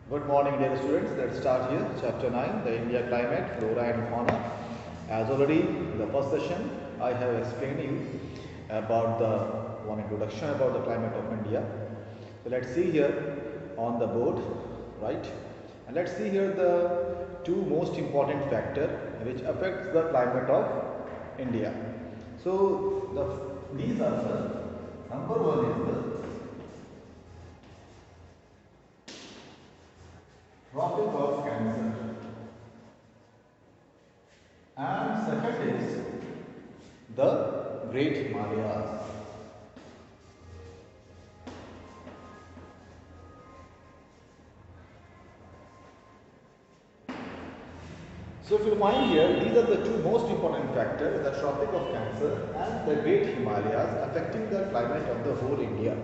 Good morning, dear students. Let's start here. Chapter 9, the India climate, flora and fauna. As already in the first session, I have explained you about the one introduction about the climate of India. So let's see here on the board, right? And let's see here the two most important factor which affects the climate of India. So these are the number one is the Tropic of Cancer, and second is the Great Himalayas. So if you find here, these are the two most important factors, the Tropic of Cancer and the Great Himalayas affecting the climate of the whole India.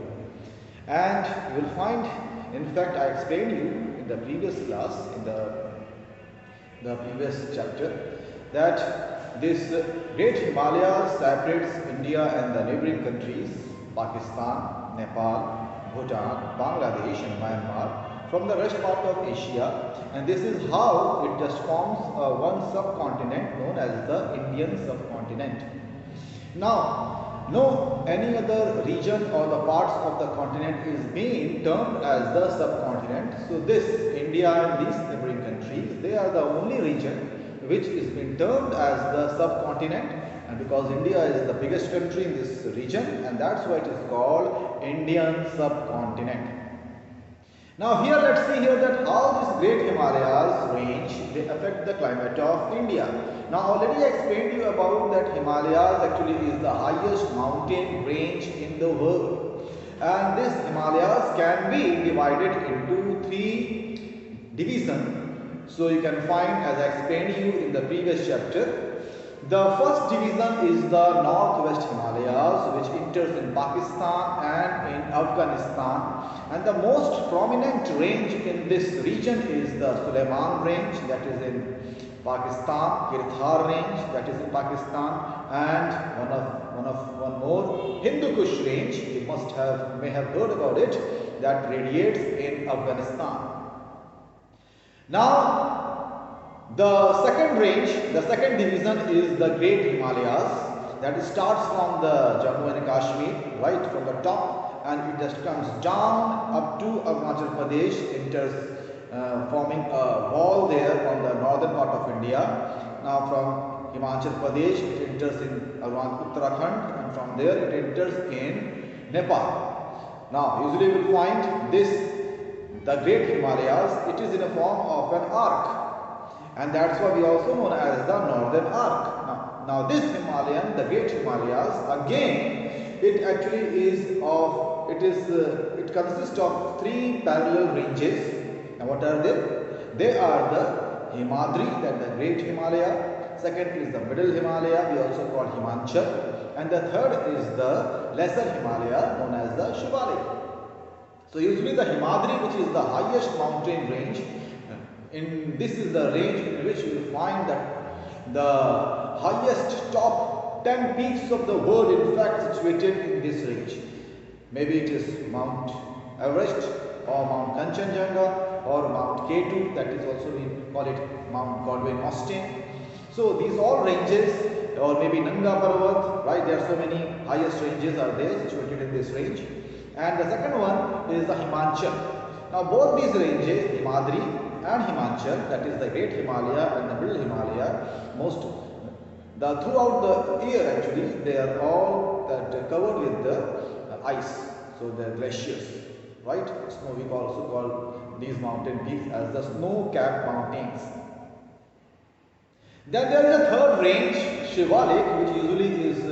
And you will find, in fact, I explained you in the previous class, in the previous chapter, that this Great Himalayas separates India and the neighboring countries, Pakistan, Nepal, Bhutan, Bangladesh and Myanmar from the rest part of Asia, and this is how it just forms one subcontinent known as the Indian subcontinent. Now, no any other region or the parts of the continent is being termed as the subcontinent. So this India and these neighboring countries, they are the only region which is being termed as the subcontinent, and because India is the biggest country in this region, and that's why it is called Indian subcontinent. Now here let's see here that how this Great Himalayas range they affect the climate of India. Now already I explained you about that Himalayas actually is the highest mountain range in the world, and this Himalayas can be divided into three divisions. So you can find, as I explained you in the previous chapter, the first division is the northwest Himalayas, which enters in Pakistan and in Afghanistan, and the most prominent range in this region is the Suleiman range, that is in Pakistan, Girdhar range, that is in Pakistan, and one more Hindu Kush range, you may have heard about it, that radiates in Afghanistan. Now the second range, the second division is the Great Himalayas, that starts from the Jammu and Kashmir, right from the top, and it just comes down up to Arunachal Pradesh, enters forming a wall there on the northern part of India. Now from Himachal Pradesh it enters in Uttarakhand, and from there it enters in Nepal. Now usually you will find this, the Great Himalayas, it is in a form of an arc, and that's why we also known as the Northern Arc. Now this Himalayan, the Great Himalayas, again it actually is of, it consists of three parallel ranges. Now what are they? They are the Himadri, that the Great Himalaya. Second is the Middle Himalaya, we also call Himachal, and the third is the Lesser Himalaya known as the Shivalik. So usually the Himadri, which is the highest mountain range, this is the range in which you will find that the highest top 10 peaks of the world in fact situated in this range. Maybe it is Mount Everest or Mount Kanchenjunga or Mount K2, that is also we call it Mount Godwin-Austen. So these all ranges, or maybe Nanga Parvat, right? There are so many highest ranges are there situated in this range. And the second one is the Himachal. Now both these ranges, Himadri and Himachal, that is the Great Himalaya and the Middle Himalaya, throughout the year actually they are all covered with the ice, so the glaciers, right? Snow, we also call these mountain peaks as the snow-capped mountains. Then there is a third range, Shivalik, which usually is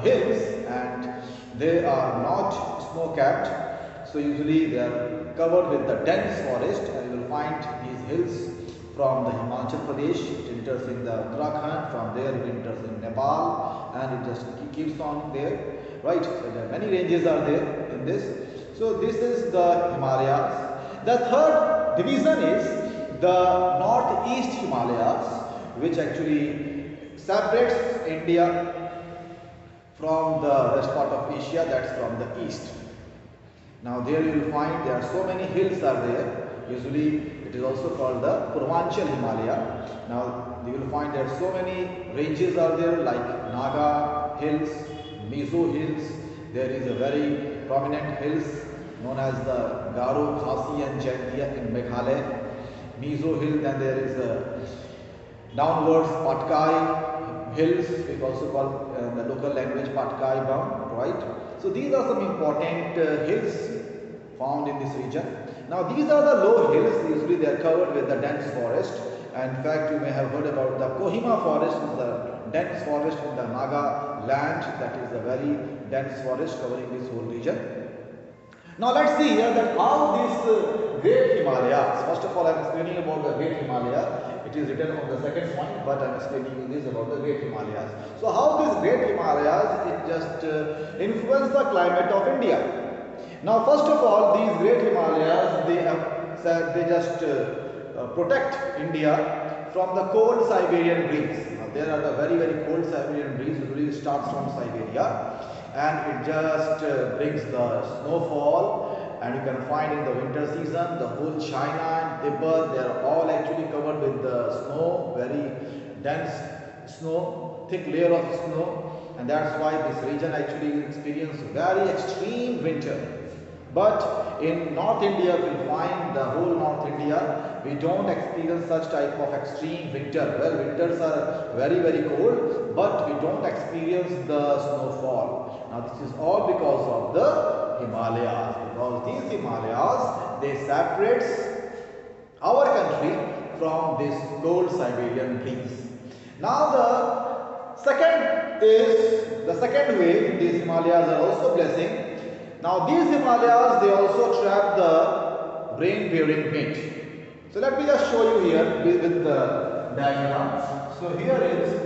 hills, and they are not snow-capped. So usually they are covered with the dense forest, and you will find these hills from the Himachal Pradesh, it enters in the Uttarakhand, from there it enters in Nepal, and it just keeps on there, right? So there are many ranges are there in this. So this is the Himalayas. The third division is the northeast Himalayas, which actually separates India from the rest part of Asia, that's from the east. Now there you will find there are so many hills are there. Usually it is also called the Purvanchal Himalaya. Now you will find there are so many ranges are there like Naga Hills, Mizo Hills. There is a very prominent hills known as the Garo, Khasi and Jaintia in Meghalaya. Mizo Hill, then there is downwards Patkai Hills, we also call the local language Patkai bound, right? So these are some important hills found in this region. Now these are the low hills, usually they are covered with the dense forest. And in fact you may have heard about the Kohima forest, is the dense forest in the Naga land, that is a very dense forest covering this whole region. Now let's see here that how these Great Himalayas, first of all I am explaining about the Great Himalaya, it is written on the second point, but I am explaining you this about the Great Himalayas. So how these Great Himalayas, it just influence the climate of India. Now first of all, these Great Himalayas, they just protect India from the cold Siberian breeze. Now there are the very very cold Siberian breeze, usually starts from Siberia, and it just brings the snowfall, and you can find in the winter season the whole China and Tibet, they are all actually covered with the snow, very dense snow, thick layer of snow, and that's why this region actually experiences very extreme winter. But in North India, we will find the whole North India, we don't experience such type of extreme winter. Well, winters are very very cold, but we don't experience the snowfall. Now this is all because of the Himalayas, because these Himalayas, they separate our country from this cold Siberian breeze. Now the second way these Himalayas are also blessing. Now these Himalayas, they also trap the rain-bearing wind. So let me just show you here with the diagram. So here is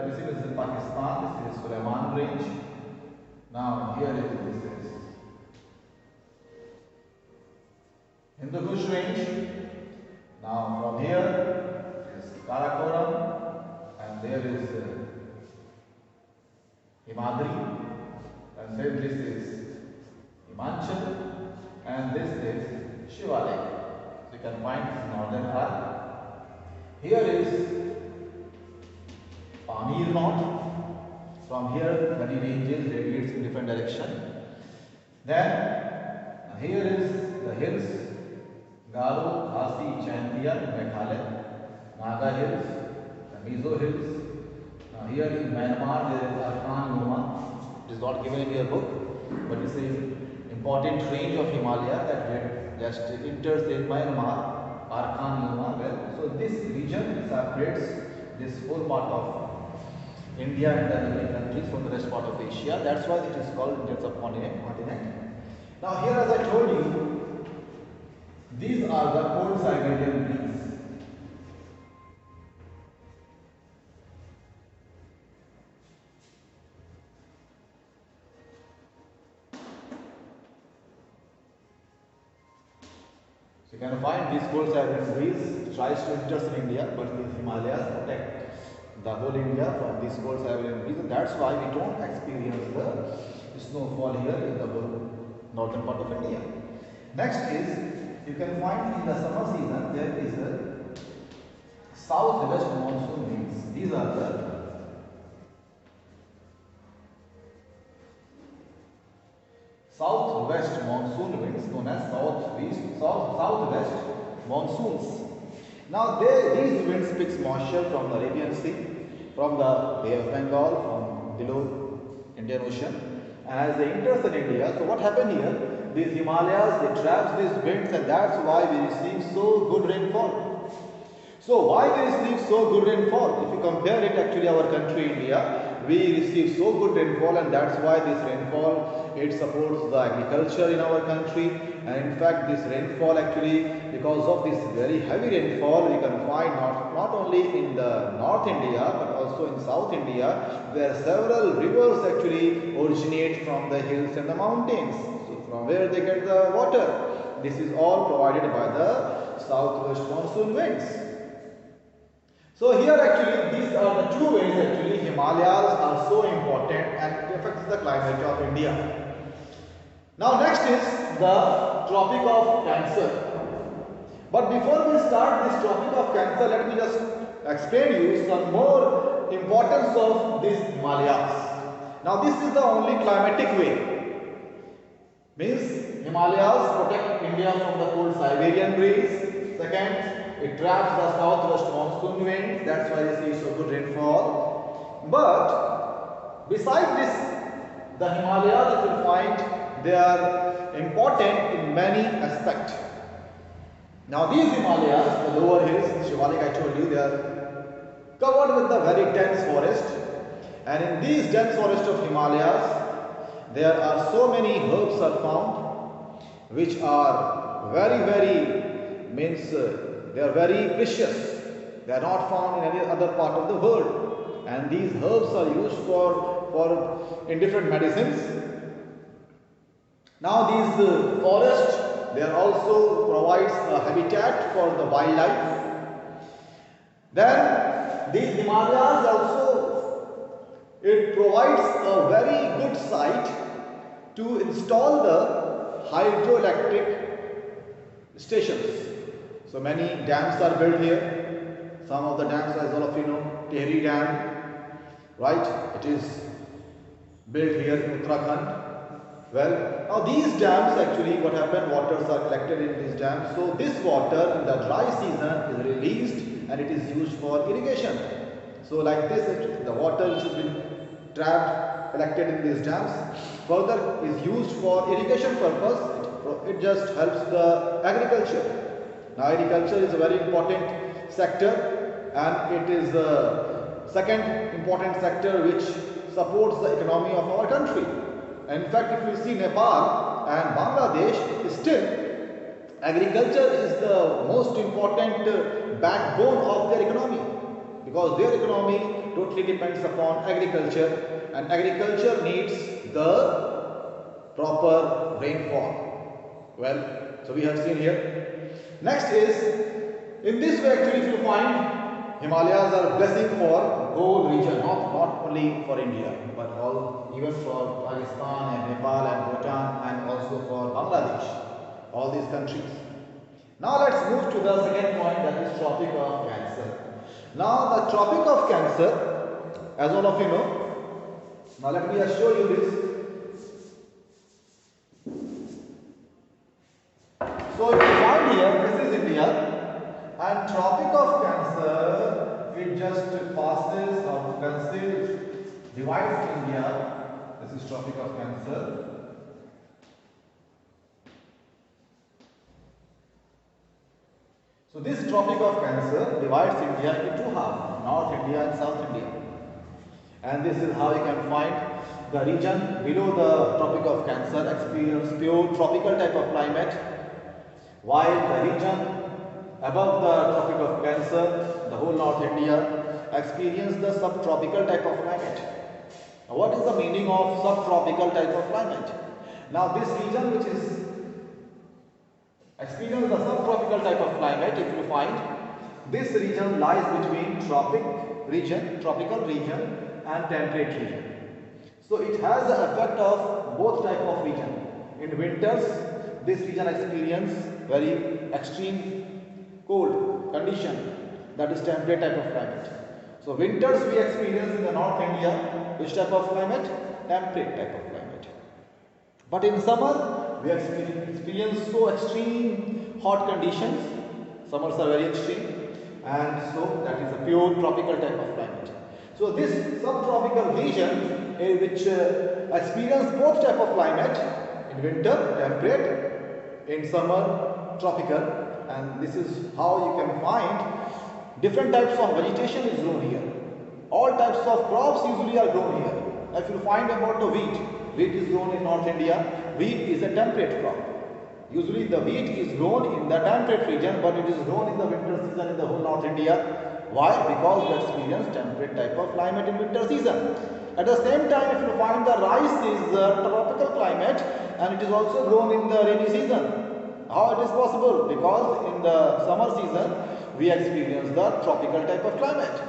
this is in Pakistan, this is Suleiman range. Now here this is Hindu Kush range. Now from here is Karakoram, and there is Himadri, and then this is Himachal, and this is Shivalaya. So you can find this northern part. Here is Pamir North. From here many ranges radiates in different direction. Then here is the hills, Garo, Khasi, Jaintia, Meghalaya, Naga Hills, the Mizo Hills. Now here in Myanmar there is Arkan Yoma. It is not given in your book, but it is important range of Himalaya that just enters in Myanmar, Arkan Yoma. Well, so this region separates this whole part of India and the neighboring countries from the rest part of Asia. That's why it is called Indian subcontinent. Now here, as I told you, these are the cold Siberian breeze. So you can find this cold Siberian breeze tries to enter in India, but these Himalayas protect the whole India from this cold Siberian breeze, and that's why we don't experience the snowfall here in the whole northern part of India. Next is, you can find in the summer season there is a southwest monsoon winds. These are the southwest monsoon winds known as southwest monsoons. Now these winds pick moisture from the Arabian Sea, from the Bay of Bengal, from below Indian Ocean, as they enter in India. So what happened here? These Himalayas, they trap these winds, and that's why we receive so good rainfall. So why we receive so good rainfall? If you compare it, actually our country India, we receive so good rainfall, and that's why this rainfall, it supports the agriculture in our country. And in fact this rainfall actually, because of this very heavy rainfall, we can find not only in the North India but also in South India, where several rivers actually originate from the hills and the mountains. So from where they get the water, this is all provided by the southwest monsoon winds. So here actually these are the two ways actually Himalayas are so important and it affects the climate of India. Now next is the Tropic of Cancer. But before we start this Tropic of Cancer, let me just explain you some more importance of this Himalayas. Now this is the only climatic way. Means Himalayas protect India from the cold Siberian breeze. Second, it traps the southwest monsoon winds. That's why you see so good rainfall. But besides this, the Himalayas you will find they are important in many aspects. Now these Himalayas, the lower hills, Shivalik I told you, they are covered with the very dense forest. And in these dense forests of Himalayas, there are so many herbs are found which are they are very precious. They are not found in any other part of the world. And these herbs are used in different medicines. Now these forests, they are also provides a habitat for the wildlife. Then these Himalayas also, it provides a very good site to install the hydroelectric stations. So many dams are built here. Some of the dams, as all of you know, Tehri Dam, right? It is built here in Uttarakhand. Well, now these dams actually, what happened, waters are collected in these dams. So this water in the dry season is released and it is used for irrigation. So like this, the water which has been trapped, collected in these dams, further is used for irrigation purpose. It just helps the agriculture. Now agriculture is a very important sector and it is the second important sector which supports the economy of our country. And in fact, if you see Nepal and Bangladesh, still agriculture is the most important backbone of their economy, because their economy totally depends upon agriculture and agriculture needs the proper rainfall. Well, so we have seen here. Next is, in this way actually if you find Himalayas are a blessing for whole region, not only for India, but even for Pakistan and Nepal and Bhutan and also for Bangladesh, all these countries. Now let's move to the second point, that is Tropic of Cancer. Now the Tropic of Cancer, as all of you know, now let me just show you this. So if you find here, this is India, and Tropic of Cancer, it just passes or divides India. This is Tropic of Cancer. So this Tropic of Cancer divides India into two halves, North India and South India. And this is how you can find the region below the Tropic of Cancer experience pure tropical type of climate, while the region above the Tropic of Cancer, the whole North India, experience the subtropical type of climate. Now, what is the meaning of subtropical type of climate? Now this region which is experience the subtropical type of climate, if you find, this region lies between tropical region and temperate region. So it has the effect of both type of region. In winters, this region experience very extreme cold condition, that is temperate type of climate. So winters we experience in the North India, which type of climate? Temperate type of climate. But in summer we experience so extreme hot conditions, summers are very extreme, and so that is a pure tropical type of climate. So this subtropical region which experience both type of climate, in winter temperate, in summer tropical, and this is how you can find different types of vegetation is grown here. All types of crops usually are grown here. If you find about the wheat is grown in North India. Wheat is a temperate crop. Usually the wheat is grown in the temperate region, but it is grown in the winter season in the whole North India. Why? Because we experience temperate type of climate in winter season. At the same time, if you find the rice is a tropical climate and it is also grown in the rainy season. How it is possible? Because in the summer season we experience the tropical type of climate.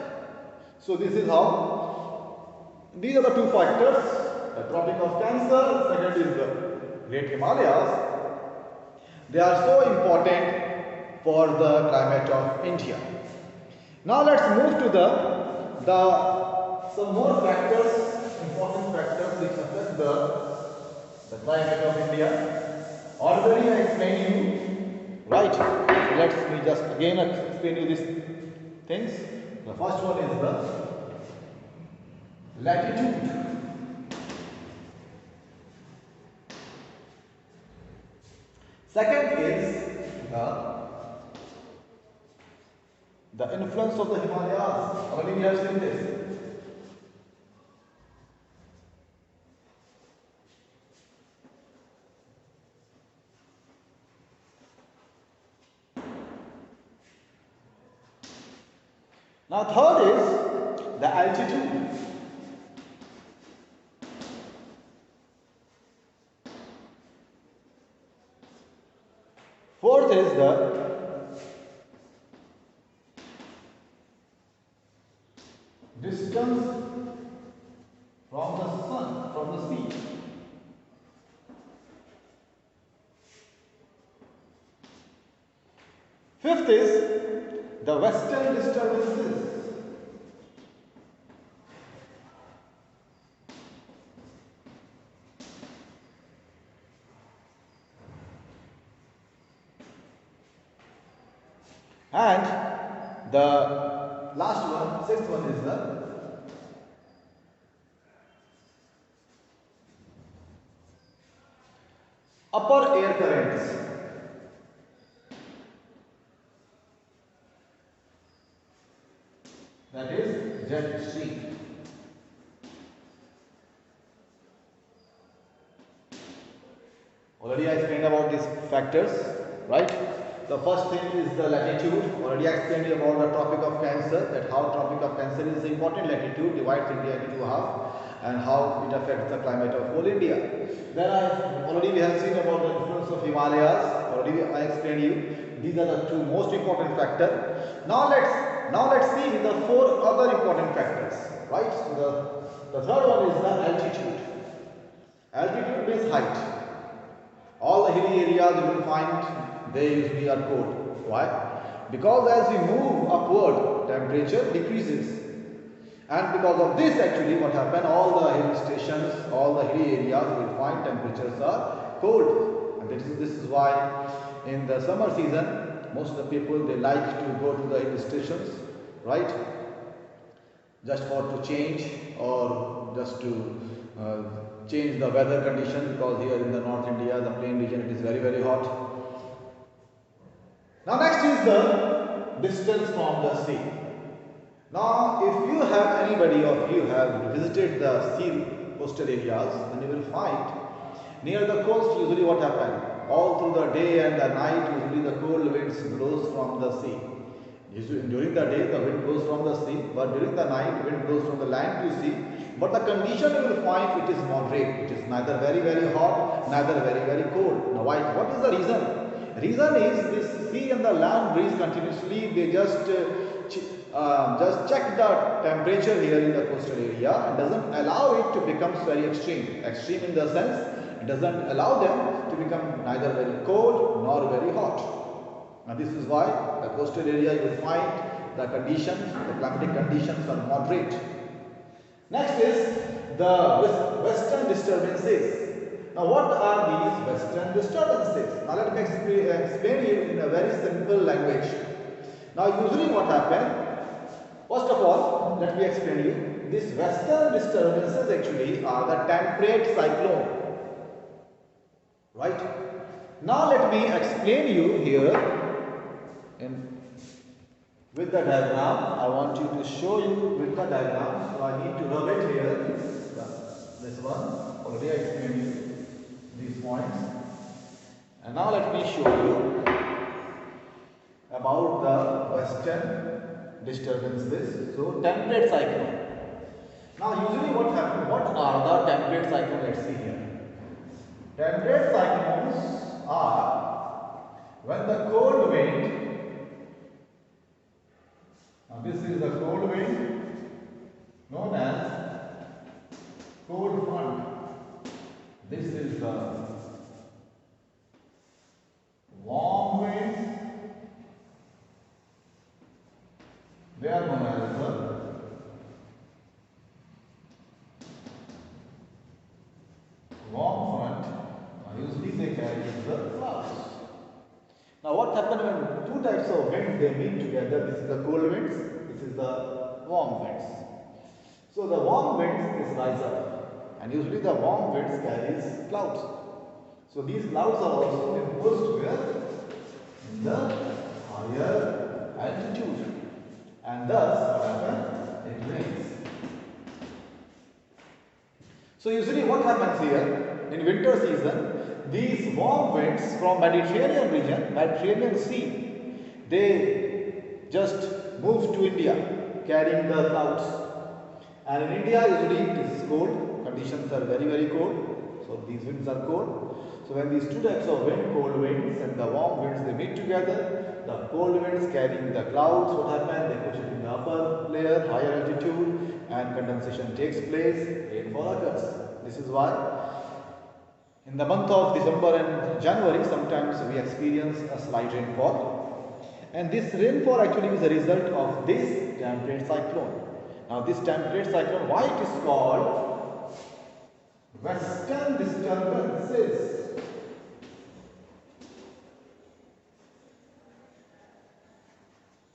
So this is how, these are the two factors, the Tropic of Cancer, second is the Great Himalayas. They are so important for the climate of India. Now let's move to some more factors, important factors which affect the climate of India. Already I explained you, right? So let me just again explain you these things. The first one is the latitude. Second is the influence of the Himalayas. Already we have seen this. Now third is the altitude. Fourth is the distance from the sun, from the sea. Fifth is the western disturbances. And the last one, sixth one is the upper air currents. That is jet stream. Already I explained about these factors, right? The first thing is the latitude. Already I explained about the Tropic of Cancer, that how Tropic of Cancer is an important latitude, divides India into half, and how it affects the climate of whole India. Then already we have seen about the influence of Himalayas. Already I explained you. These are the two most important factors. Now let's see the four other important factors, right? So the third one is the altitude. Altitude means height. All the hilly areas you will find they usually are cold. Why? Because as we move upward, temperature decreases. And because of this actually what happened, all the hill stations, all the hilly areas you will find temperatures are cold. And this is why in the summer season, most of the people they like to go to the hill stations, right? Just to change or just to change the weather condition, because here in the North India, the plain region, it is very hot. Now next is the distance from the sea. Now if you have anybody of you have visited the sea coastal areas, then you will find near the coast usually what happens, all through the day and the night usually the cold winds blows from the sea. Usually during the day the wind blows from the sea, but during the night wind blows from the land to sea. But the condition you will find it is moderate. It is neither very hot, neither very cold. Now why? What is the reason? Reason is this sea and the land breeze continuously, they just check the temperature here in the coastal area and doesn't allow it to become very extreme. Extreme in the sense, it doesn't allow them to become neither very cold nor very hot. And this is why the coastal area you will find the conditions, the climatic conditions are moderate. Next is the western disturbances. Now what are these western disturbances? Now let me explain you in a very simple language. Now usually what happens, first of all let me explain you, these western disturbances actually are the temperate cyclone, right? Now let me explain you here with the diagram. I want you to show you with the diagram, so I need to rub it here. This one, already I explained you these points. And now let me show you about the western disturbances. So temperate cyclone. Now usually what happens, what are the temperate cyclones? Let's see here. Temperate cyclones are when the cold wind Now this is the cold wind known as cold front. This is the warm winds. They are known as the warm front. Usually they carry the clouds. Now what happens when two types of winds they meet together? This is the cold winds, this is the warm winds. So the warm winds is rise up, and usually the warm winds carries clouds. So these clouds are also imposed where? In the higher altitude, and thus what happens? It rains. So usually what happens here in winter season? These warm winds from Mediterranean region, Mediterranean Sea, they just move to India carrying the clouds. And in India usually it is cold, conditions are very cold, so these winds are cold. So when these two types of wind, cold winds and the warm winds, they meet together, the cold winds carrying the clouds, what happens? They push it in the upper layer, higher altitude, and condensation takes place, rainfall occurs. This is why in the month of December and January, sometimes we experience a slight rainfall. And this rainfall actually is a result of this temperate cyclone. Now this temperate cyclone, why it is called Western Disturbances?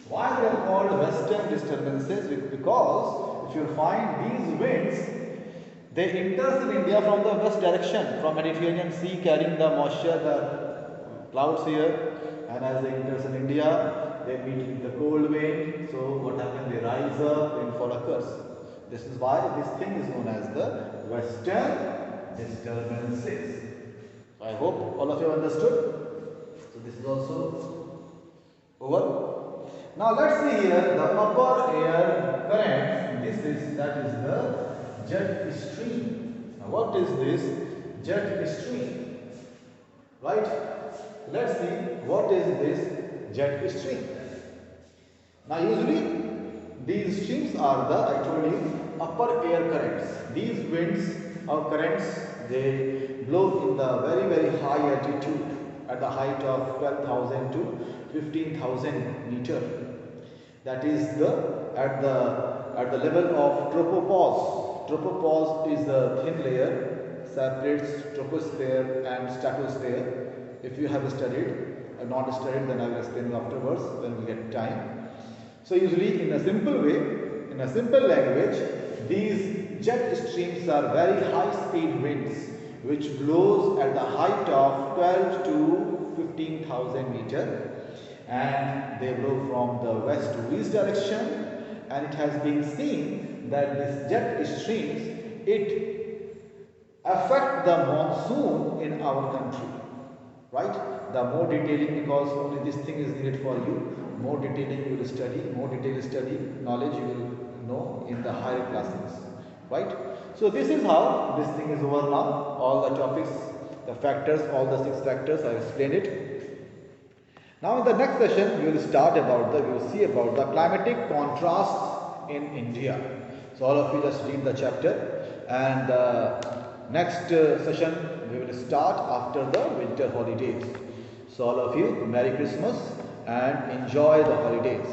Why they are called Western Disturbances? Because if you find these winds, they enter in India from the west direction, from Mediterranean Sea carrying the moisture, the clouds here, and as they enter in India, they meet with the cold wind. So what happens? They rise up, rainfall occurs. This is why this thing is known as the Western Disturbances. So I hope all of you understood. So this is also over. Now let's see here the upper air currents. That is the jet stream. Now what is this jet stream? Right? Let's see what is this jet stream. Now usually these streams are the, I told you, upper air currents. These winds or currents, they blow in the very high altitude at the height of 12,000 to 15,000 meter. That is at the level of tropopause. Tropopause is the thin layer, separates troposphere and stratosphere. If you have studied or not studied, then I will explain you afterwards when we get time. So usually in a simple way, in a simple language, these jet streams are very high speed winds which blows at the height of 12 to 15,000 meter, and they blow from the west to east direction. And it has been seen that this jet streams, it affect the monsoon in our country, right? The more detailing, because only this thing is needed for you, more detailing you will study, more detailed study, knowledge you will know in the higher classes, right? So this is how this thing is over now. All the topics, the factors, all the 6 factors, I explained it. Now in the next session we will see about the climatic contrasts in India. So all of you just read the chapter, and the next session we will start after the winter holidays. So all of you, Merry Christmas and enjoy the holidays.